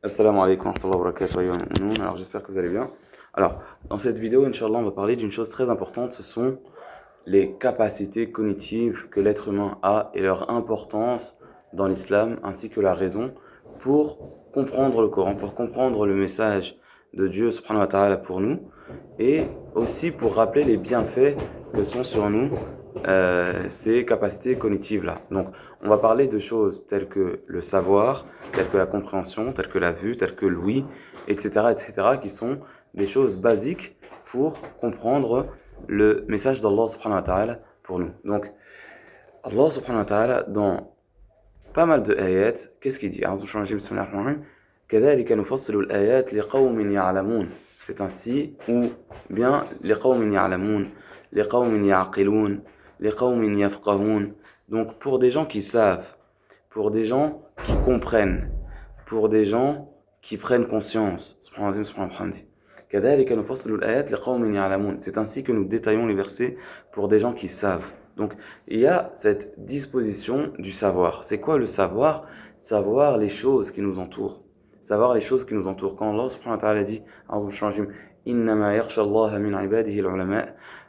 Assalamu alaikum wa rahmatullahi wa barakatuh, ayyuha al-mu'minun. Alors j'espère que vous allez bien. Alors, dans cette vidéo, Inch'Allah, on va parler d'une chose très importante, ce sont les capacités cognitives que l'être humain a et leur importance dans l'islam, ainsi que la raison pour comprendre le Coran, pour comprendre le message de Dieu subhanahu wa ta'ala pour nous, et aussi pour rappeler les bienfaits que sont sur nous ces capacités cognitives-là. Donc, on va parler de choses telles que le savoir, telles que la compréhension, telles que la vue, telles que l'ouïe, etc., qui sont des choses basiques pour comprendre le message d'Allah subhanahu wa ta'ala pour nous. Donc, Allah subhanahu wa ta'ala, dans pas mal de ayats, qu'est-ce qu'il dit? C'est ainsi, ou bien donc pour des gens qui savent, pour des gens qui comprennent, pour des gens qui prennent conscience. C'est ainsi que nous détaillons les versets pour des gens qui savent. Donc, il y a cette disposition du savoir. C'est quoi le savoir? Savoir les choses qui nous entourent. Savoir les choses qui nous entourent. Quand Allah subhanahu wa ta'ala dit, Innama yakhsha Allah min ibadihi al-ulama,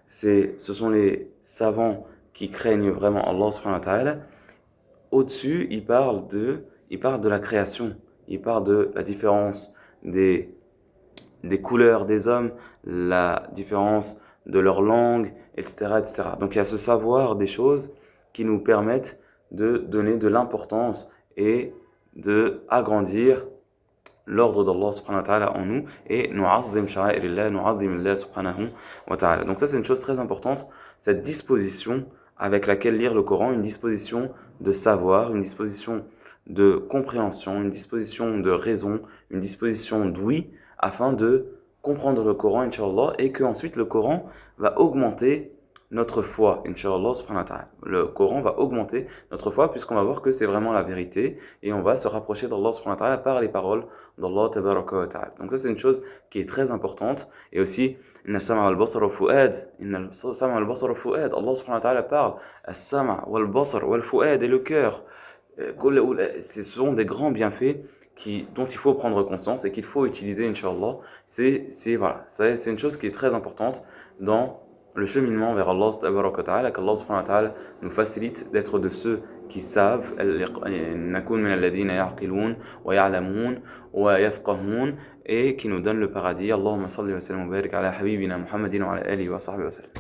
ce sont les savants qui craignent vraiment Allah subhanahu wa ta'ala. Au-dessus, il parle de la création. Il parle de la différence des couleurs des hommes, la différence de leur langue, etc., etc. Donc il y a ce savoir des choses qui nous permettent de donner de l'importance et de agrandir l'ordre d'Allah subhanahu wa ta'ala en nous et nu'azzim sha'airillah, nu'azzim Allah subhanahu wa ta'ala. Donc ça c'est une chose très importante, cette disposition avec laquelle lire le Coran, une disposition de savoir, une disposition de compréhension, une disposition de raison, une disposition d'ouïe, afin de comprendre le Coran, Inch'Allah, et qu'ensuite le Coran va augmenter notre foi, Inch'Allah subhanahu wa ta'ala. Le Coran va augmenter notre foi puisqu'on va voir que c'est vraiment la vérité et on va se rapprocher d'Allah subhanahu wa ta'ala par les paroles d'Allah tabaraka wa ta'ala. Donc ça c'est une chose qui est très importante. Et aussi, Inna sama wal basar wal fu'ad, Inna sama wal basar wal fu'ad, Allah subhanahu wa ta'ala parle, As-sama wal basar wal fu'ad et le cœur. Ce sont des grands bienfaits dont il faut prendre conscience et qu'il faut utiliser, Inch'Allah. C'est une chose qui est très importante dans le cheminement vers Allah, qu'Allah subhanahu wa ta'ala nous facilite d'être de ceux qui savent, et qui nous donne le paradis. Allahumma salli wa sallam wa barik ala habibina Muhammadin wa ala alihi wa sahbihi wa sallam.